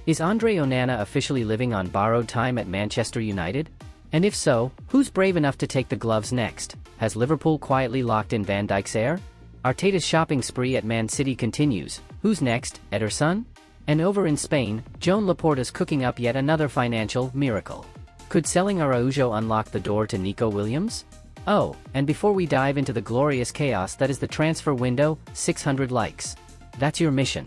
Is Andre Onana officially living on borrowed time at Manchester United? And if so, who's brave enough to take the gloves next? Has Liverpool quietly locked in Van Dijk's heir? Arteta's shopping spree at Man City continues. Who's next, Ederson? And over in Spain, Joan Laporta's cooking up yet another financial miracle. Could selling Araujo unlock the door to Nico Williams? Oh, and before we dive into the glorious chaos that is the transfer window, 600 likes. That's your mission.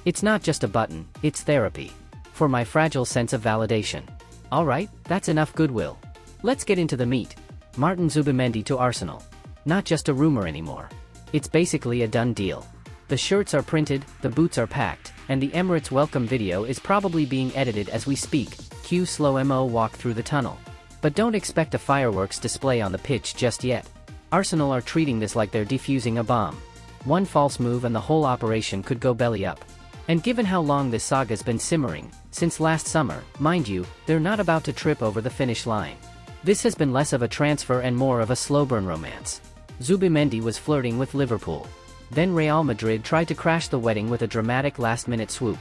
It's not just a button, it's therapy. For my fragile sense of validation. Alright, that's enough goodwill. Let's get into the meat. Martin Zubimendi to Arsenal. Not just a rumor anymore. It's basically a done deal. The shirts are printed, the boots are packed, and the Emirates welcome video is probably being edited as we speak. Cue slow-mo walk through the tunnel. But don't expect a fireworks display on the pitch just yet. Arsenal are treating this like they're defusing a bomb. One false move and the whole operation could go belly up. And given how long this saga's been simmering, since last summer, mind you, they're not about to trip over the finish line. This has been less of a transfer and more of a slow burn romance. Zubimendi was flirting with Liverpool. Then Real Madrid tried to crash the wedding with a dramatic last-minute swoop.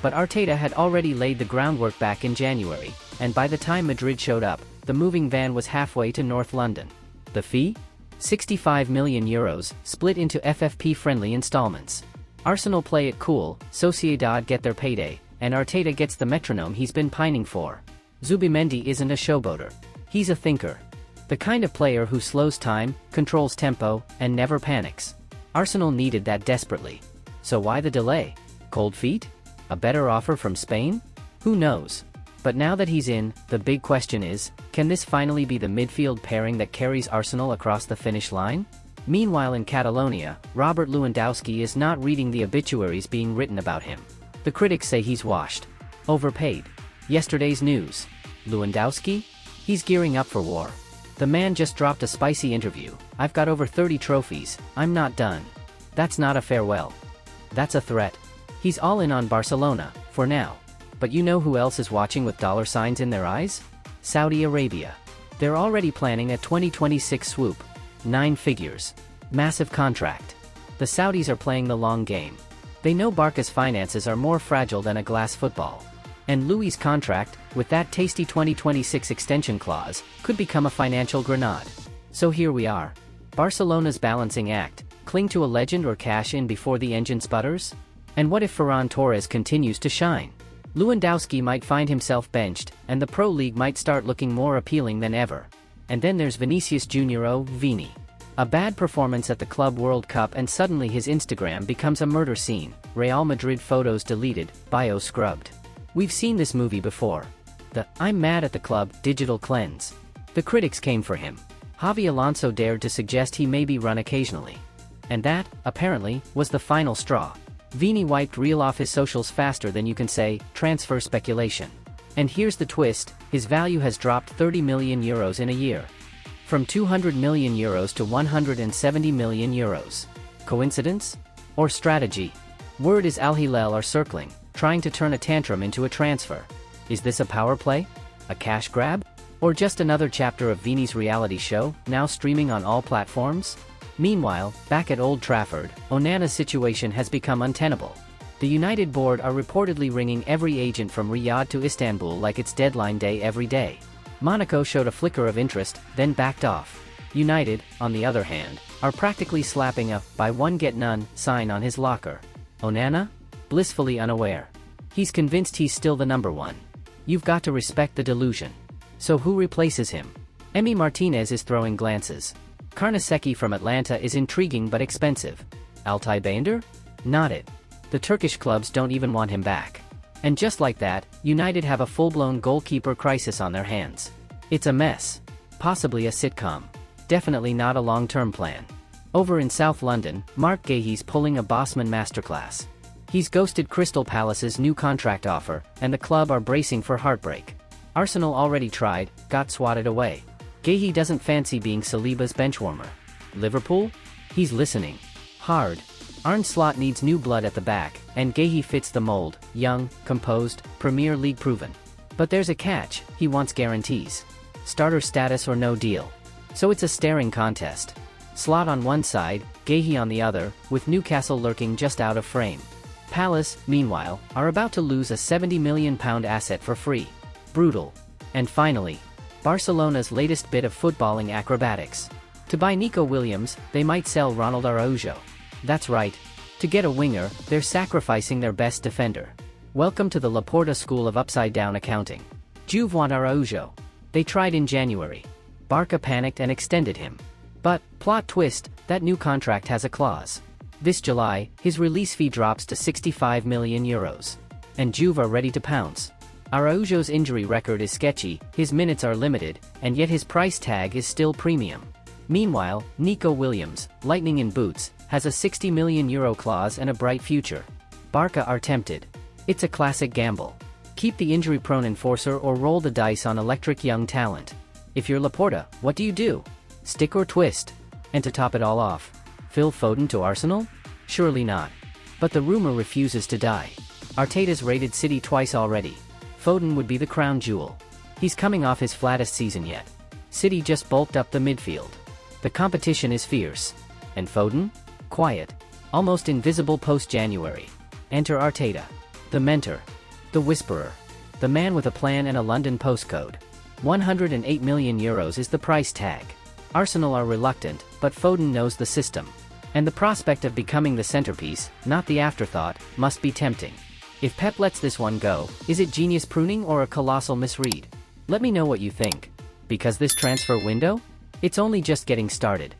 But Arteta had already laid the groundwork back in January, and by the time Madrid showed up, the moving van was halfway to North London. The fee? €65 million, split into FFP-friendly installments. Arsenal play it cool, Sociedad get their payday, and Arteta gets the metronome he's been pining for. Zubimendi isn't a showboater. He's a thinker. The kind of player who slows time, controls tempo, and never panics. Arsenal needed that desperately. So why the delay? Cold feet? A better offer from Spain? Who knows? But now that he's in, the big question is, can this finally be the midfield pairing that carries Arsenal across the finish line? Meanwhile in Catalonia, Robert Lewandowski is not reading the obituaries being written about him. The critics say he's washed. Overpaid. Yesterday's news. Lewandowski? He's gearing up for war. The man just dropped a spicy interview. I've got over 30 trophies, I'm not done. That's not a farewell. That's a threat. He's all in on Barcelona, for now. But you know who else is watching with dollar signs in their eyes? Saudi Arabia. They're already planning a 2026 swoop. 9 figures. Massive contract. The Saudis are playing the long game. They know Barca's finances are more fragile than a glass football. And Louis' contract, with that tasty 2026 extension clause, could become a financial grenade. So here we are. Barcelona's balancing act, cling to a legend or cash in before the engine sputters? And what if Ferran Torres continues to shine? Lewandowski might find himself benched, and the Pro League might start looking more appealing than ever. And then there's Vinicius Junior. Oh, Vini. A bad performance at the Club World Cup and suddenly his Instagram becomes a murder scene. Real Madrid photos deleted, bio scrubbed. We've seen this movie before. The "I'm mad at the club" digital cleanse. The critics came for him. Javi Alonso dared to suggest he maybe run occasionally. And that, apparently, was the final straw. Vini wiped Real off his socials faster than you can say, transfer speculation. And here's the twist, his value has dropped €30 million in a year. From €200 million to €170 million. Coincidence? Or strategy? Word is Al Hilal are circling, trying to turn a tantrum into a transfer. Is this a power play? A cash grab? Or just another chapter of Vini's reality show, now streaming on all platforms? Meanwhile, back at Old Trafford, Onana's situation has become untenable. The United board are reportedly ringing every agent from Riyadh to Istanbul like it's deadline day every day. Monaco showed a flicker of interest, then backed off. United, on the other hand, are practically slapping a "buy one get none" sign on his locker. Onana? Blissfully unaware. He's convinced he's still the number one. You've got to respect the delusion. So who replaces him? Emi Martinez is throwing glances. Karnaseki from Atlanta is intriguing but expensive. Altay Bayındır? Not it. The Turkish clubs don't even want him back. And just like that, United have a full-blown goalkeeper crisis on their hands. It's a mess. Possibly a sitcom. Definitely not a long-term plan. Over in South London, Marc Guehi's pulling a Bossman masterclass. He's ghosted Crystal Palace's new contract offer, and the club are bracing for heartbreak. Arsenal already tried, got swatted away. Guehi doesn't fancy being Saliba's benchwarmer. Liverpool? He's listening. Hard. Arne Slot needs new blood at the back, and Guehi fits the mold, young, composed, Premier League proven. But there's a catch, he wants guarantees. Starter status or no deal. So it's a staring contest. Slot on one side, Guehi on the other, with Newcastle lurking just out of frame. Palace, meanwhile, are about to lose a £70 million asset for free. Brutal. And finally, Barcelona's latest bit of footballing acrobatics. To buy Nico Williams, they might sell Ronald Araujo. That's right. To get a winger, they're sacrificing their best defender. Welcome to the Laporta school of upside-down accounting. Juve want Araujo. They tried in January. Barca panicked and extended him. But, plot twist, that new contract has a clause. This July, his release fee drops to €65 million. And Juve are ready to pounce. Araujo's injury record is sketchy, his minutes are limited, and yet his price tag is still premium. Meanwhile, Nico Williams, lightning in boots, has a €60 million clause and a bright future. Barca are tempted. It's a classic gamble. Keep the injury-prone enforcer or roll the dice on electric young talent. If you're Laporta, what do? Stick or twist? And to top it all off, Phil Foden to Arsenal? Surely not. But the rumor refuses to die. Arteta's raided City twice already. Foden would be the crown jewel. He's coming off his flattest season yet. City just bulked up the midfield. The competition is fierce. And Foden? Quiet. Almost invisible post-January. Enter Arteta. The mentor. The whisperer. The man with a plan and a London postcode. €108 million is the price tag. Arsenal are reluctant, but Foden knows the system. And the prospect of becoming the centerpiece, not the afterthought, must be tempting. If Pep lets this one go, is it genius pruning or a colossal misread? Let me know what you think. Because this transfer window? It's only just getting started.